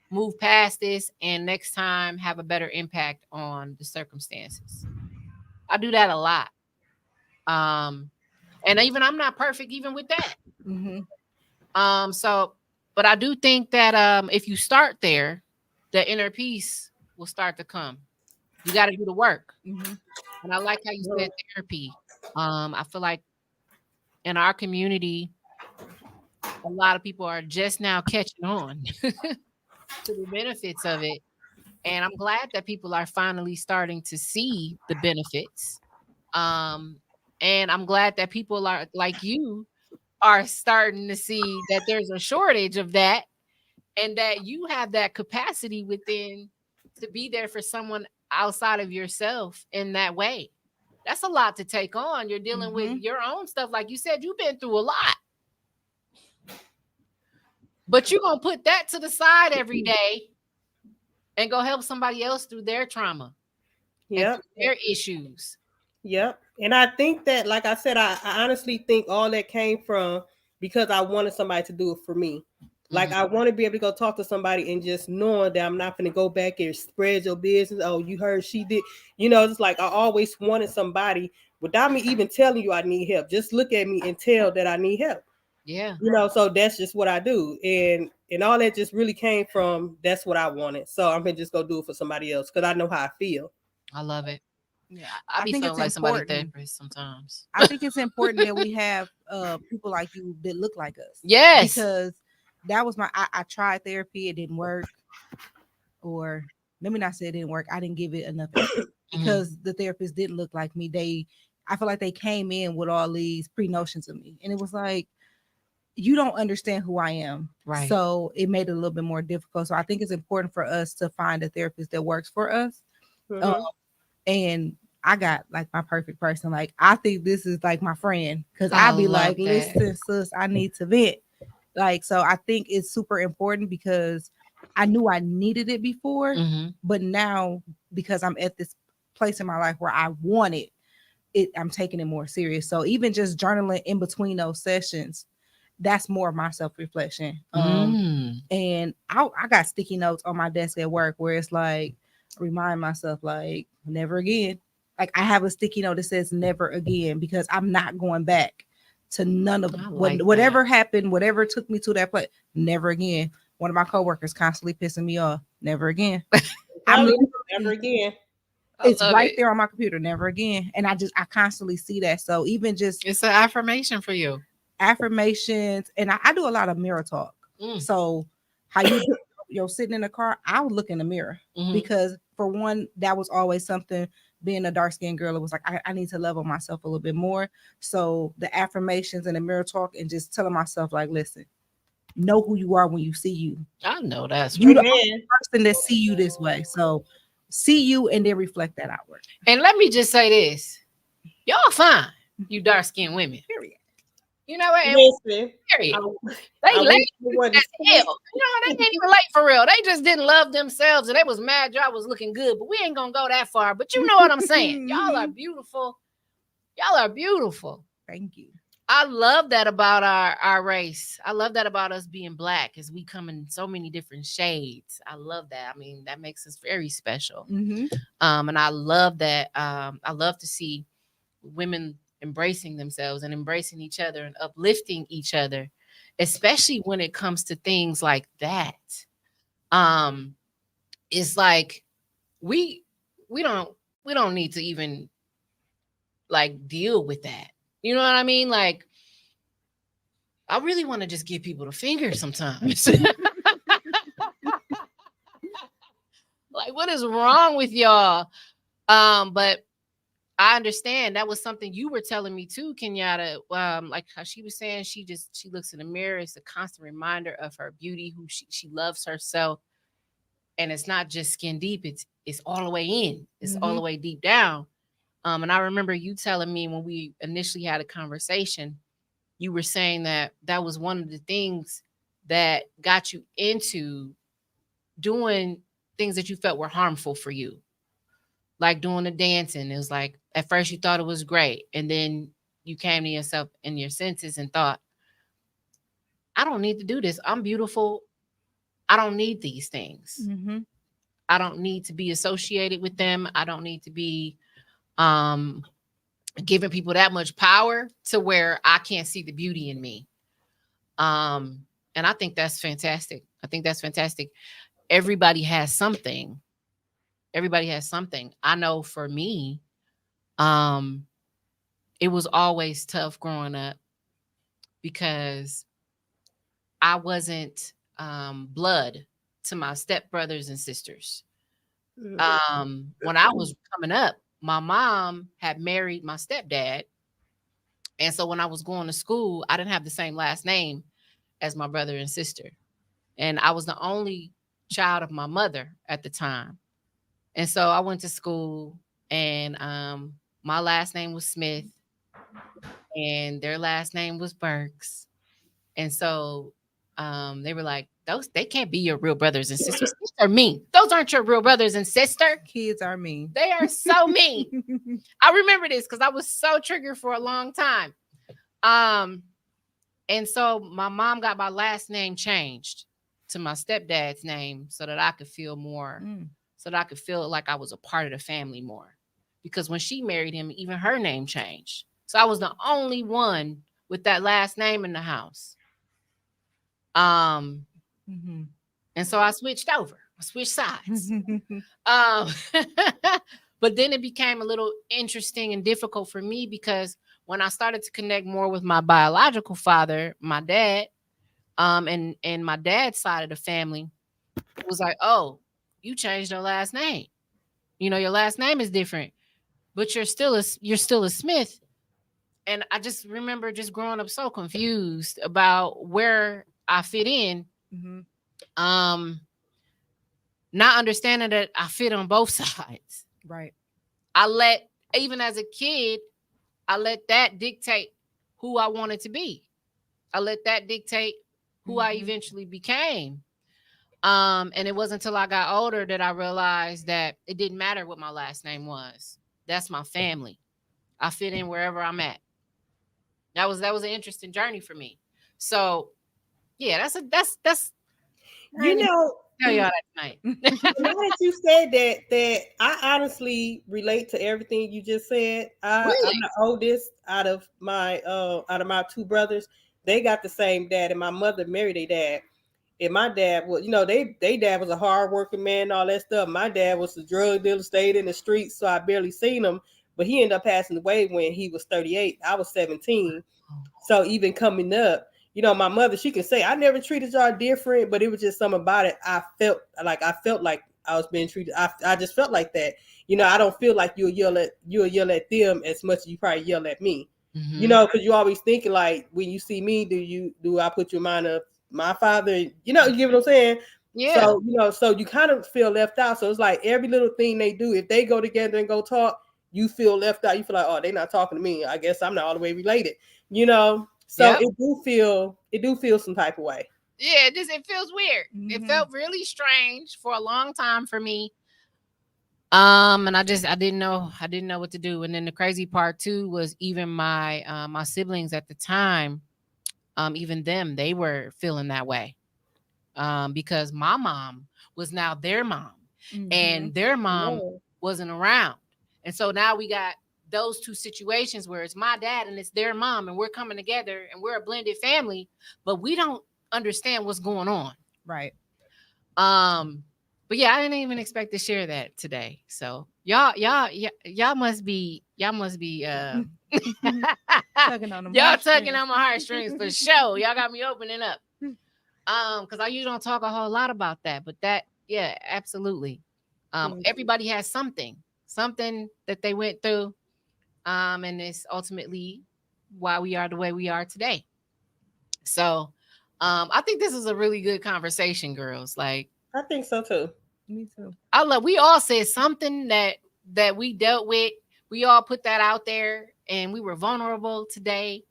move past this and next time have a better impact on the circumstances? I do that a lot. Um, and even I'm not perfect even with that. So but I do think that if you start there, the inner peace will start to come. You got to do the work. And I like how you said therapy. I feel like in our community, a lot of people are just now catching on to the benefits of it. And I'm glad that people are finally starting to see the benefits. Um, and I'm glad that people are like you are starting to see that there's a shortage of that and that you have that capacity within to be there for someone outside of yourself in that way. That's a lot to take on. You're dealing with your own stuff. Like you said, you've been through a lot. But you're gonna put that to the side every day and go help somebody else through their trauma and Yep. through their issues. Yep. And I think that, like I said, I honestly think all that came from because I wanted somebody to do it for me. Like Mhm. I want to be able to go talk to somebody and just knowing that I'm not going to go back and spread your business. Oh, you heard she did. It's like I always wanted somebody without me even telling you I need help. Just look at me and tell that I need help. Yeah, So that's just what I do. And all that just really came from that's what I wanted. So I'm gonna just go do it for somebody else because I know how I feel. I love it. Yeah, I I be think feeling it's like somebody important. therapist sometimes. I think it's important that we have people like you that look like us. Yes. Because that was I tried therapy, it didn't work. Or let me not say it didn't work. I didn't give it enough effort Mhm. because the therapist didn't look like me. I feel like they came in with all these pre notions of me. And it was like, you don't understand who I am. Right. So it made it a little bit more difficult. So I think it's important for us to find a therapist that works for us. Um, Mm-hmm. and I got like my perfect person. Like I think this is like my friend because I I'd be love like, that. listen, sis, I need to vent. Like, so I think it's super important because I knew I needed it before, Mhm. but now because I'm at this place in my life where I want it, I'm taking it more serious. So even just journaling in between those sessions, that's more of my self reflection. Mm. And I got sticky notes on my desk at work where it's like remind myself like never again. Like I have a sticky note that says never again because I'm not going back to none of I what like that. whatever happened, whatever took me to that place. Never again. One of my coworkers constantly pissing me off. Never again. I'm Never literally again. I it's love right it. there on my computer. Never again. And I constantly see that. So even just It's an affirmation for you. affirmations, and I do a lot of mirror talk. Mm. So how you're sitting in the car, I would look in the mirror Mhm. because for one, that was always something. Being a dark skinned girl, it was like I need to love on myself a little bit more. So the affirmations and the mirror talk, and just telling myself like, listen, know who you are when you see you. I know that's You right. the only Amen. person that see you this way. So see you and then reflect that outward. And let me just say this. Y'all fine. You dark skinned women. Period. You know what? And Listen, I, period. They I late wish we wasn't as hell. You know, they ain't even late for real. They just didn't love themselves and they was mad y'all was looking good. But we ain't gonna go that far. But you know what I'm saying. Y'all are beautiful. Y'all are beautiful. Thank you. I love that about our race. I love that about us being black as we come in so many different shades. I love that. I mean, that makes us very special. Mm-hmm. And I love that. I love to see women embracing themselves and embracing each other and uplifting each other, especially when it comes to things like that. Um, it's like we we don't we don't need to even like deal with that. You know what I mean? Like I really want to just give people the finger sometimes. Like what is wrong with y'all? But I understand that was something you were telling me too, Kenyatta. Like how she was saying she looks in the mirror. It's a constant reminder of her beauty, who she loves herself. And it's not just skin deep, it's all the way in. It's all Mm-hmm. the way deep down. And I remember you telling me when we initially had a conversation, you were saying that that was one of the things that got you into doing things that you felt were harmful for you, like doing the dancing. It was like at first you thought it was great, and then you came to yourself in your senses and thought, I don't need to do this. I'm beautiful. I don't need these things. Mm-hmm. I don't need to be associated with them. I don't need to be um giving people that much power to where I can't see the beauty in me. Um and I think that's fantastic. I think that's fantastic. Everybody has something. Everybody has something. I know for me, um it was always tough growing up because I wasn't blood to my stepbrothers and sisters. Mhm. When I was coming up, my mom had married my stepdad. And so when I was going to school, I didn't have the same last name as my brother and sister. And I was the only child of my mother at the time. And so I went to school and my last name was Smith and their last name was Burks. And so they were like, they can't be your real brothers and sisters. They're mean. Those aren't your real brothers and sister. Kids are mean. They are so mean. I remember this because I was so triggered for a long time. And so my mom got my last name changed to my stepdad's name so that I could feel more, so that I could feel like I was a part of the family more. Because when she married him, even her name changed. So I was the only one with that last name in the house. And so I switched over. I switched sides. But then it became a little interesting and difficult for me because when I started to connect more with my biological father, my dad, and my dad's side of the family, it was like, oh, you changed your last name. You know, your last name is different, but you're still a Smith. And I just remember just growing up so confused about where I fit in. Not understanding that I fit on both sides. Right. Even as a kid, I let that dictate who I wanted to be. I let that dictate who I eventually became. And it wasn't until I got older that I realized that it didn't matter what my last name was. That's my family. I fit in wherever I'm at. That was an interesting journey for me. So yeah, that's you know, tell y'all that tonight. Now that you said that I honestly relate to everything you just said. Really? I'm the oldest out of my two brothers. They got the same dad, and my mother married their dad. And my dad was, they dad was a hard working man, and all that stuff. My dad was a drug dealer, stayed in the streets, so I barely seen him. But he ended up passing away when he was 38. I was 17. So even coming up, my mother, she could say, I never treated y'all different, but it was just something about it. I felt like I was being treated. I just felt like that. I don't feel like you'll yell at them as much as you probably yell at me. Because you always thinking like, when you see me, do I put you in mind of my father? You get what I'm saying? Yeah. So you kind of feel left out. So it's like every little thing they do, if they go together and go talk, you feel left out. You feel like, oh, they're not talking to me. I guess I'm not all the way related. So Yep. it do feel some type of way. Yeah, it feels weird. It felt really strange for a long time for me. And I didn't know what to do. And then the crazy part too was even my my siblings at the time, even them, they were feeling that way. Because my mom was now their mom, and their mom wasn't around. And so now we got those two situations where it's my dad and it's their mom, and we're coming together and we're a blended family, but we don't understand what's going on. Right. But yeah, I didn't even expect to share that today. So y'all must be tugging on them y'all tugging on my heartstrings for sure. Y'all got me opening up. Because I usually don't talk a whole lot about that, but that, yeah, absolutely. Everybody has something that they went through, and it's ultimately why we are the way we are today. So, I think this is a really good conversation, girls. Like, I think so too. Me too. We all said something that we dealt with. We all put that out there, and we were vulnerable today.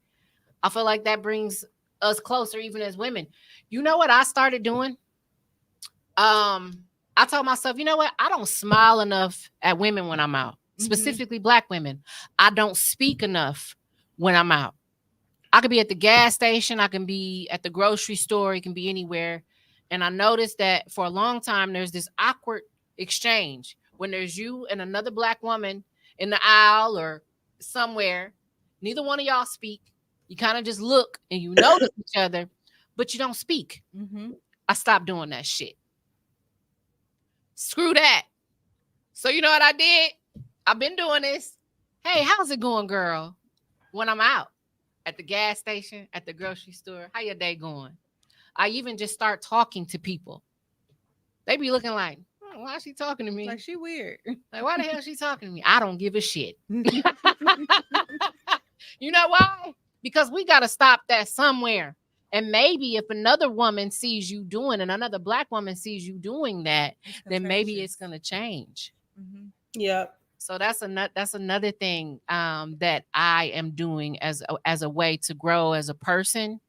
I feel like that brings us closer, even as women. You know what I started doing? I told myself, you know what? I don't smile enough at women when I'm out, specifically Black women. I don't speak enough when I'm out. I could be at the gas station. I can be at the grocery store. It can be anywhere. And I noticed that for a long time, there's this awkward exchange when there's you and another Black woman in the aisle or somewhere. Neither one of y'all speak. You kind of just look and you notice each other, but you don't speak. I stopped doing that shit. Screw that. So you know what I did? I've been doing this. Hey, how's it going, girl? When I'm out at the gas station, at the grocery store, how your day going? I even just start talking to people. They be looking like, why is she talking to me? Like, she weird. Like, why the hell is she talking to me? I don't give a shit. You know why? Because we got to stop that somewhere. And maybe if another woman sees you doing, and another Black woman sees you doing that, then maybe it's going to change. Yeah. So that's another thing that I am doing as a way to grow as a person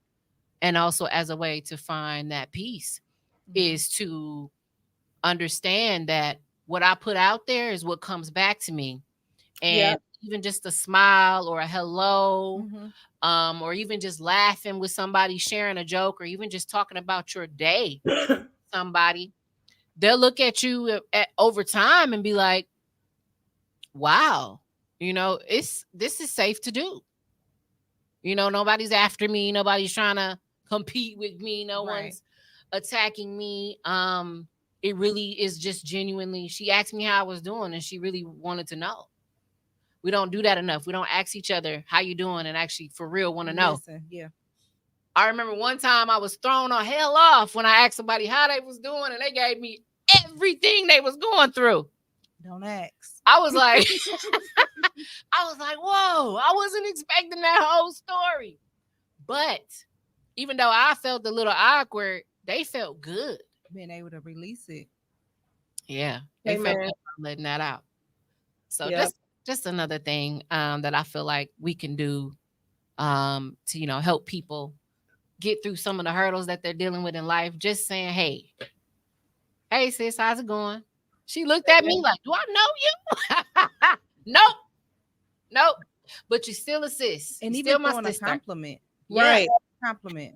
and also as a way to find that peace is to understand that what I put out there is what comes back to me. And even just a smile or a hello, or even just laughing with somebody, sharing a joke, or even just talking about your day, somebody, they'll look at you over time and be like, wow, this is safe to do. Nobody's after me. Nobody's trying to compete with me. No one's attacking me. It really is just genuinely, she asked me how I was doing and she really wanted to know. We don't do that enough. We don't ask each other how you doing and actually for real want to know. Yeah. I remember one time I was thrown the hell off when I asked somebody how they was doing and they gave me everything they was going through. Don't ask. I was like, whoa, I wasn't expecting that whole story. But even though I felt a little awkward, they felt good. Being able to release it. Yeah. They felt good letting that out. So just another thing that I feel like we can do to, help people get through some of the hurdles that they're dealing with in life. Just saying, hey sis, how's it going? She looked at me like, do I know you? Nope. But you still a sis. And you even still my throwing sister. A compliment. Right. Compliment.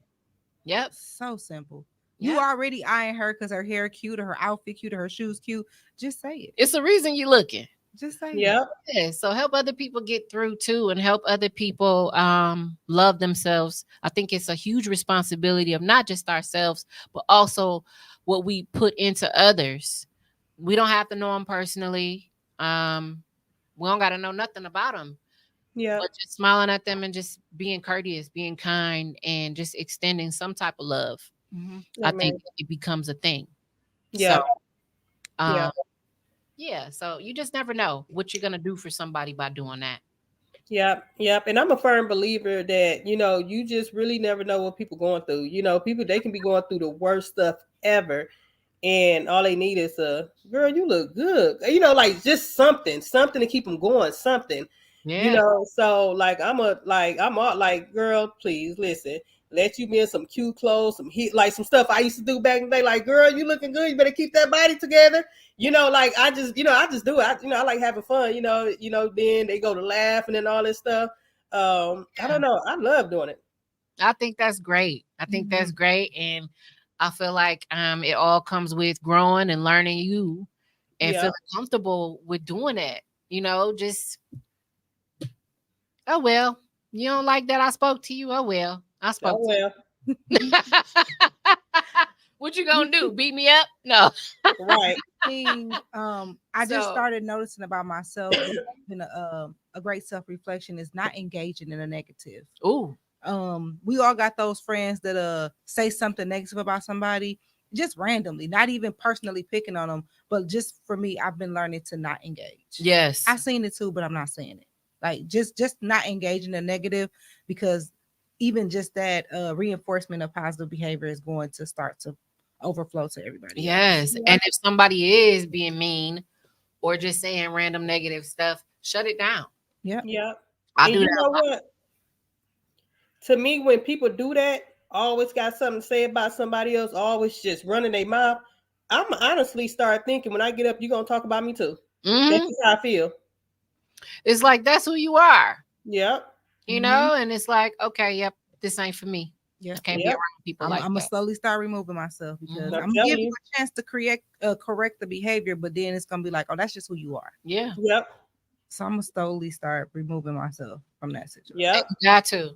Yep. So simple. You already eyeing her because her hair cute or her outfit cute or her shoes cute. Just say it. It's a reason you're looking. Just say it. Yeah. So help other people get through too, and help other people love themselves. I think it's a huge responsibility of not just ourselves, but also what we put into others. We don't have to know them personally. We don't got to know nothing about them. Yeah. But just smiling at them and just being courteous, being kind, and just extending some type of love. I think it becomes a thing. Yeah. So, yeah. So you just never know what you're gonna do for somebody by doing that. Yep. And I'm a firm believer that, you just really never know what people going through. People, they can be going through the worst stuff ever. And all they need is girl, you look good. Like just something to keep them going, something. Yeah. So like I'm all like, girl, please listen. Let you be in some cute clothes, some heat, like some stuff I used to do back in the day. Like, girl, you looking good. You better keep that body together. Like I just do it. I like having fun. Then they go to laughing and all this stuff. I don't know. I love doing it. I think that's great. That's great, and I feel like it all comes with growing and learning you, and feeling comfortable with doing it. Just oh well, you don't like that I spoke to you. Oh well, I spoke. Oh well. What you gonna do? Beat me up? No. Right. I just started noticing about myself. Been a great self-reflection is not engaging in a negative. Ooh. We all got those friends that say something negative about somebody just randomly, not even personally picking on them, but just for me, I've been learning to not engage. Yes. I've seen it too, but I'm not saying it. Like just not engaging in negative, because even just that reinforcement of positive behavior is going to start to overflow to everybody. Yes. And if somebody is being mean or just saying random negative stuff, shut it down. Yeah. I do you that. Know what? To me, when people do that, always got something to say about somebody else, always just running their mouth, I'm honestly start thinking when I get up, you're gonna talk about me too. That's just how I feel. It's like that's who you are. Yep. And it's like, okay, yep, this ain't for me. Yeah. I can't be around people like that. I'm gonna slowly start removing myself because I'm gonna give you a chance to correct the behavior, but then it's gonna be like, oh, that's just who you are. Yeah. Yep. So I'm gonna slowly start removing myself from that situation. Yep. You got to.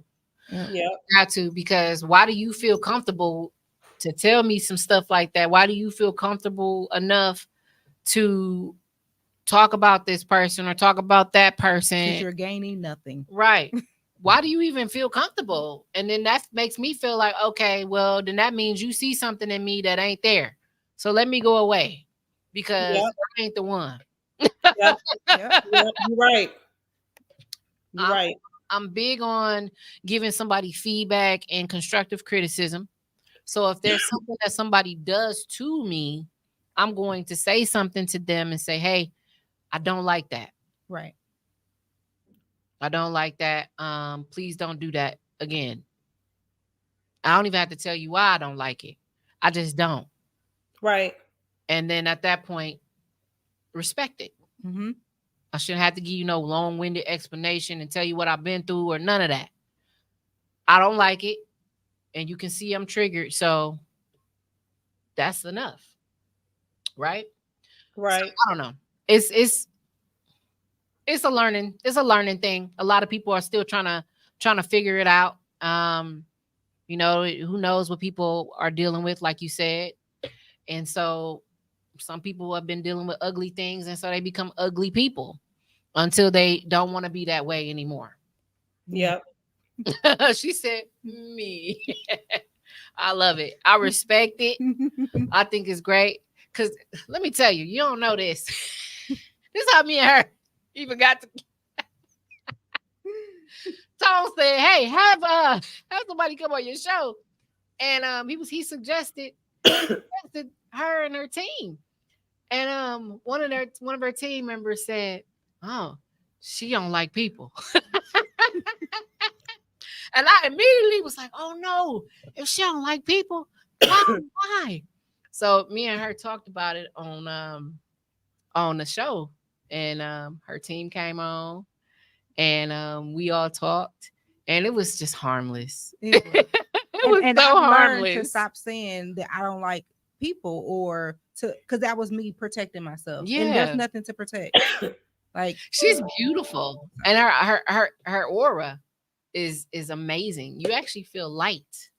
Yeah. Got to, because why do you feel comfortable to tell me some stuff like that? Why do you feel comfortable enough to talk about this person or talk about that person? Because you're gaining nothing. Right. Why do you even feel comfortable? And then that makes me feel like, okay, well, then that means you see something in me that ain't there. So let me go away because I ain't the one. Yep. You're right. You're right. I'm big on giving somebody feedback and constructive criticism. So if there's something that somebody does to me, I'm going to say something to them and say, hey, I don't like that. Right. I don't like that. Please don't do that again. I don't even have to tell you why I don't like it. I just don't. Right. And then at that point, respect it. Mm-hmm. I shouldn't have to give you no long-winded explanation and tell you what I've been through or none of that. I don't like it, and you can see I'm triggered, so that's enough, right? So Right. I don't know. It's it's a learning thing. A lot of people are still trying to figure it out. Who knows what people are dealing with, like you said. And so some people have been dealing with ugly things, and so they become ugly people until they don't want to be that way anymore. Yep. She said, me. I love it. I respect it. I think it's great. Because let me tell you, you don't know this. This is how me and her even got to. Tom said, "Hey, have somebody come on your show," and he suggested her and her team, and one of her team members said, "Oh, she don't like people," and I immediately was like, "Oh no, if she don't like people, why?" So me and her talked about it on the show, and her team came on, and we all talked, and it was just harmless. It was. It was And so I've learned to harmless. stop saying that I don't like people or to because that was me protecting myself. And there's Yeah, nothing to protect. Like she's beautiful, and her aura is amazing. You actually feel light.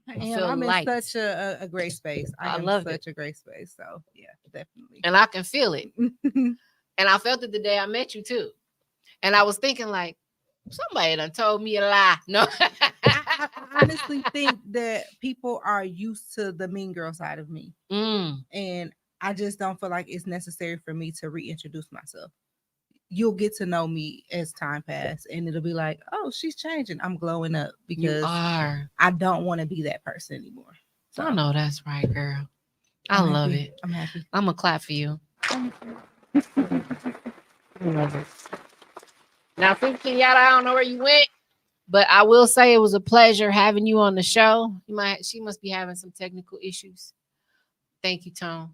I You am. feel I'm in light. such a great space. I I am love it, such a great space. So yeah, definitely. and I can feel it. And I felt it the day I met you too. And I was thinking like, somebody done told me a lie. No. I honestly think that people are used to the mean girl side of me. Mm. And I just don't feel like it's necessary for me to reintroduce myself. You'll get to know me as time passes, and it'll be like, oh, she's changing. I'm glowing up You because are. I don't want to be that person anymore. So I know that's right, girl. I I'm love happy. it. I'm happy. I'm gonna clap for you. I love it. Now, Kenyatta, I don't know where you went, but I will say it was a pleasure having you on the show. She must be having some technical issues. Thank you, Tone.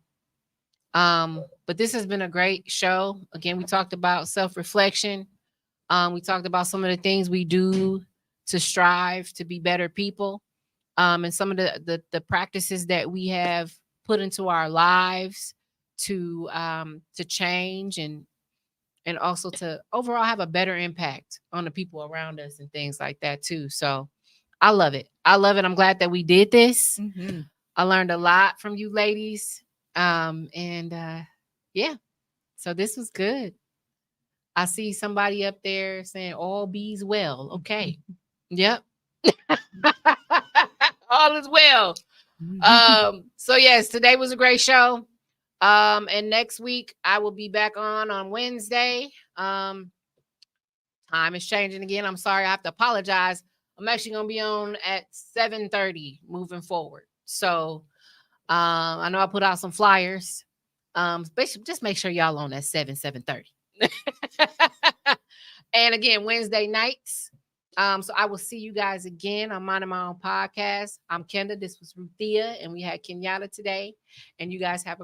But this has been a great show. Again, we talked about self-reflection. We talked about some of the things we do to strive to be better people. And some of the practices that we have put into our lives to change and also to overall have a better impact on the people around us and things like that too. So I love it. I love it. I'm glad that we did this. Mm-hmm. I learned a lot from you ladies. And yeah, so this was good. I see somebody up there saying all bees well. Okay. Yep. All is well. So yes, today was a great show. And next week I will be back on Wednesday. Time is changing again. I'm sorry, I have to apologize. I'm actually gonna be on at 7:30 moving forward. So I know I put out some flyers. Basically, just make sure y'all on at 7:30. And again, Wednesday nights. So I will see you guys again on Minding My Own Podcast. I'm Kenda. This was Ruthia, and we had Kenyatta today. And you guys have a